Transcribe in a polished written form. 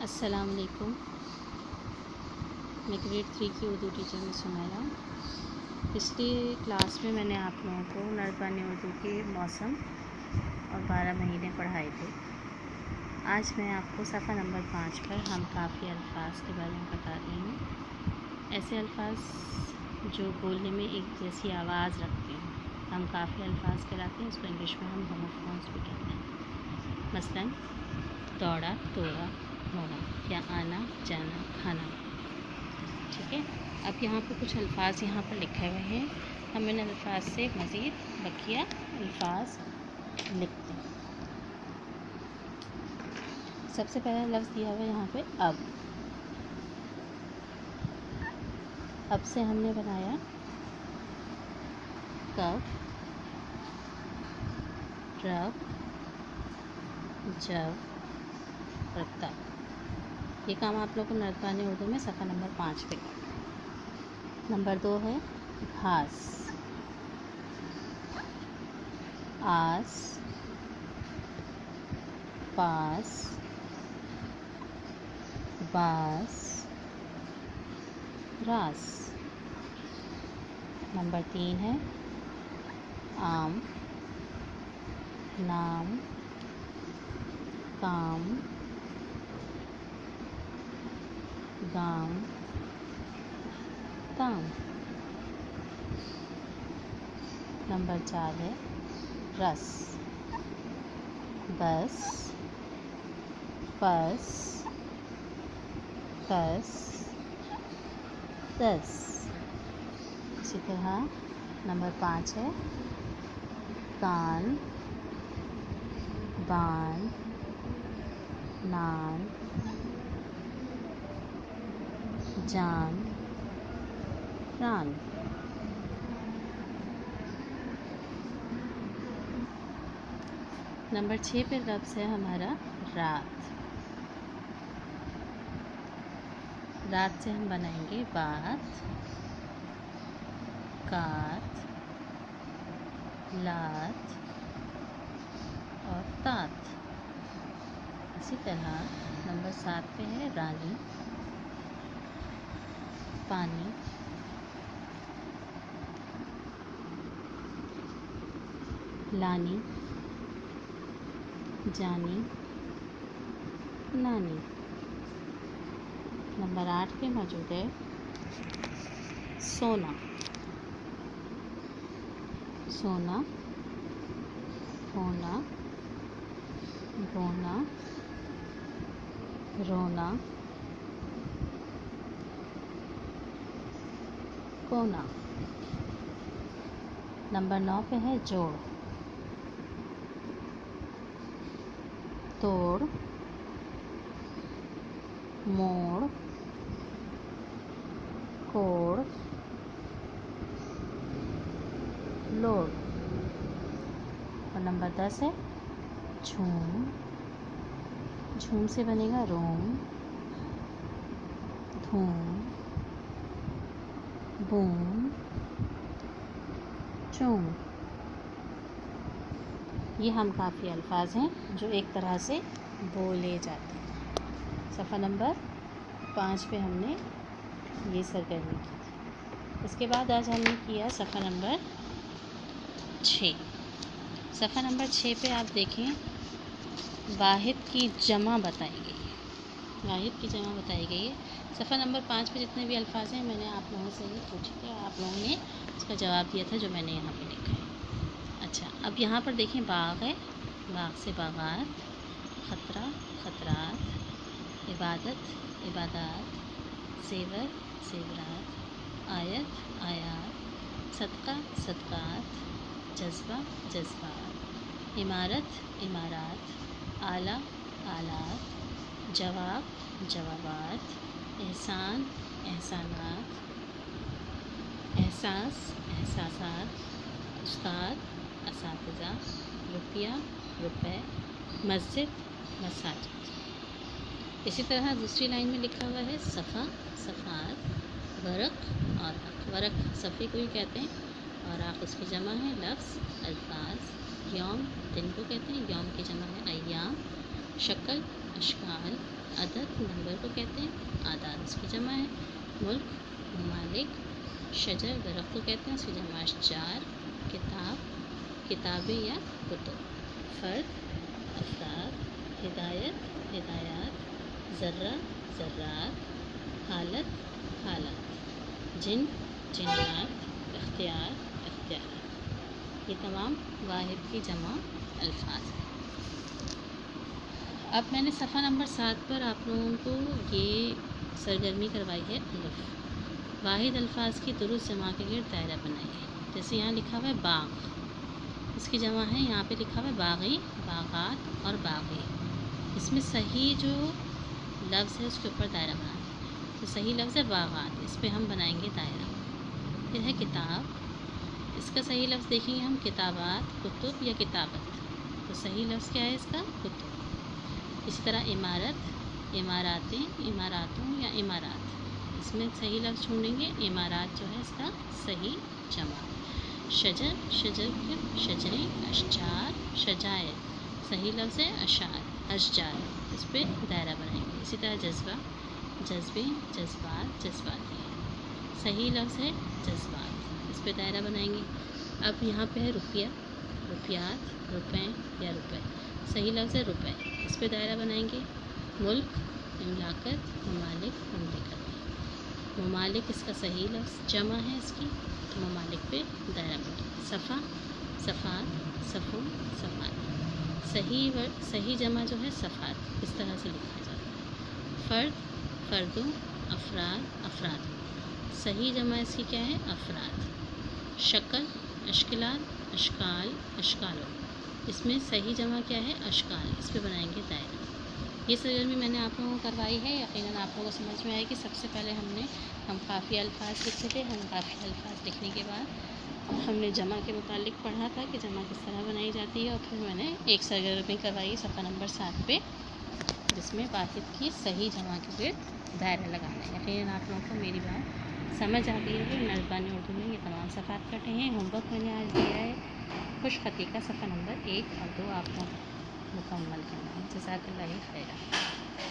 السلام علیکم. میں گریڈ 3 کی اردو ٹیچر میں سمیرہ. پچھلی کلاس میں نے آپ لوگوں کو نردبانی اردو کے موسم اور 12 مہینے پڑھائے تھے. آج میں آپ کو صفحہ نمبر 5 پر ہم کافی الفاظ کے بارے میں بتا رہی ہوں. ایسے الفاظ جو بولنے میں ایک جیسی آواز رکھتے ہیں ہم کافی الفاظ کہلاتے ہیں. اس کو انگلش میں ہم ہوموفونز بھی کہتے ہیں. مثلاً دوڑا, توڑا, ہونا یا آنا, جانا, کھانا. ٹھیک ہے. اب یہاں پہ کچھ الفاظ یہاں پر لکھے ہوئے ہیں. ہم ان الفاظ سے مزید بقیہ الفاظ لکھتے ہیں. سب سے پہلا لفظ دیا ہوا ہے یہاں پہ اب. اب سے ہم نے بنایا کب, رب, جب اور تب. یہ کام آپ لوگوں کو نردبانی اردو میں صفحہ نمبر 5 پہ کرنا ہے. نمبر 2 ہے گھاس, آس, پاس, باس, راس. نمبر 3 ہے آم, نام, کام, گام, تام. نمبر 4 ہے رس, بس, پس, کس, دس. اسی طرح نمبر 5 ہے کان, بان, نان, جان, ران. نمبر 6 پہ لفظ ہے ہمارا رات. رات سے ہم بنائیں گے بات, کات, لات اور تات. اسی طرح نمبر 7 پہ ہے رانی, پانی, لانی, جانی, نانی. نمبر 8 پہ موجود ہے سونا. سونا, ہونا, بونا, رونا, کونا. نمبر 9 پہ ہے جوڑ. توڑ, موڑ, کوڑ, لوڑ. اور نمبر 10 ہے جھوم. جھوم سے بنے گا روم, دھوم, بوم, چوم. یہ ہم کافی الفاظ ہیں جو ایک طرح سے بولے جاتے ہیں. صفحہ نمبر 5 پہ ہم نے یہ سرگرمی کی تھی. اس کے بعد آج ہم نے کیا صفحہ نمبر 6. صفحہ نمبر 6 پہ آپ دیکھیں واحد کی جمع بتائی گئی ہے. واحد کی جمع بتائی گئی ہے. صفحہ نمبر 5 پہ جتنے بھی الفاظ ہیں میں نے آپ لوگوں سے یہ پوچھے تھے اور آپ لوگوں نے اس کا جواب دیا تھا جو میں نے یہاں پہ لکھا ہے. اچھا, اب یہاں پر دیکھیں باغ ہے. باغ سے باغات, خطرہ, خطرات, عبادت, عبادات, زیور, زیورات, آیت, آیات, صدقہ, صدقات, جذبہ, جذبات, عمارت, عمارات, آلہ, آلات, جواب, جوابات, احسان, احسانات, احساس, احساسات, استاد, اساتذہ, روپیہ, روپے, مسجد, مساجد. اسی طرح دوسری لائن میں لکھا ہوا ہے صفحہ, صفحات, ورق اور اخ. ورق صفحے کو ہی کہتے ہیں اور اخ اس کی جمع ہے لفظ, الفاظ. یوم دن کو کہتے ہیں, یوم کی جمع ہے ایام. شکل, अशकाल, अदद नंबर को कहते हैं, आदाद उसकी जमा है, मुल्क ममालिक, शजर दरख्त को कहते हैं, उसकी जमा अशजार, किताब किताबें या कुतुब, फ़र्द अफराद, हिदायत हिदायत, ज़र्रा ज़र्रात, हालत हालात, जिन जिन्नात, इख्तियार इख्तियारात। ये तमाम वाहिद की जमा अल्फाज हैं। अब मैंने सफ़ा नंबर 7 पर आप लोगों को ये सरगर्मी करवाई है अलिफ। वाहिद अल्फाज की दुरुस्त जमा के लिए दायरा बनाइए। जैसे यहाँ लिखा हुआ है बाग, इसकी जमा है, यहाँ पे लिखा हुआ है बागी, बागात और बागी। इसमें सही जो लफ्ज़ है उसके ऊपर दायरा बनाएं। तो सही लफ्ज़ है बागात, इस पर हम बनाएंगे दायरा। फिर है किताब, इसका सही लफ्ज़ देखेंगे हम किताबात, कुतुब या किताबत। तो सही लफ्ज़ क्या है इसका? कुतुब। इसी तरह इमारत, इमारातें, इमारातों या इमारात, इसमें सही लफ्ज़ ढूंढेंगे, इमारात जो है इसका सही जमा। शजर, शजर के शजरें, अशजार, शजायर, सही लफ्ज़ है अशार, अशजार, इस पर दायरा बनाएंगे। इसी तरह जज्बा, जज्बे, जज्बात, जज्बाती, सही लफ्ज़ है जज्बात, इस पर दायरा बनाएंगे। अब यहाँ पे है रुपया, रुपयात, रुपए या रुपए, सही लफ्ज़ है रुपए, इस पर दायरा बनाएंगे। मुल्क ममलाकत, ममालिक ममलिकत, ममालिक इसका सही लफ्ज़ जमा है इसकी, तो ममालिक पे दायरा बनाएंगे। सफ़ा, सफ़ात, सफ़ो, सफ़ात, सही जमा जो है सफ़ात, इस तरह से लिखा जाता है। फ़र्द, फ़र्दों, अफराद, अफराद, सही जमा इसकी क्या है? अफराद। शक्ल, अश्किलात, अशकाल, अशकालों, इसमें सही जमा क्या है? अशकाल, इस पे बनाएंगे दायरा। ये सरगर्मी मैंने आप लोगों को करवाई है, यकीनन आप लोगों को समझ में आएगी। सबसे पहले हम काफ़िया अल्फाज लिखे थे। हम काफ़िया अल्फाज लिखने के बाद हमने जमा के मुतालिक पढ़ा था कि जमा किस तरह बनाई जाती है, और फिर मैंने एक सरगर्मी करवाई सफ़ा नंबर 7 पे, जिसमें वाहिद की सही जमा के लिए दायरा लगाना है। यकीनन आप लोगों को मेरी बात समझ आ गई है। नज़बानी उर्दू में ये तमाम सफ़ात कटे हैं। होमवर्क मैंने आज दिया है खुश ख़ती का सफ़ा नंबर 1 और 2 आपको मुकम्मल करना है। जज़ाकल्लाह खैरा।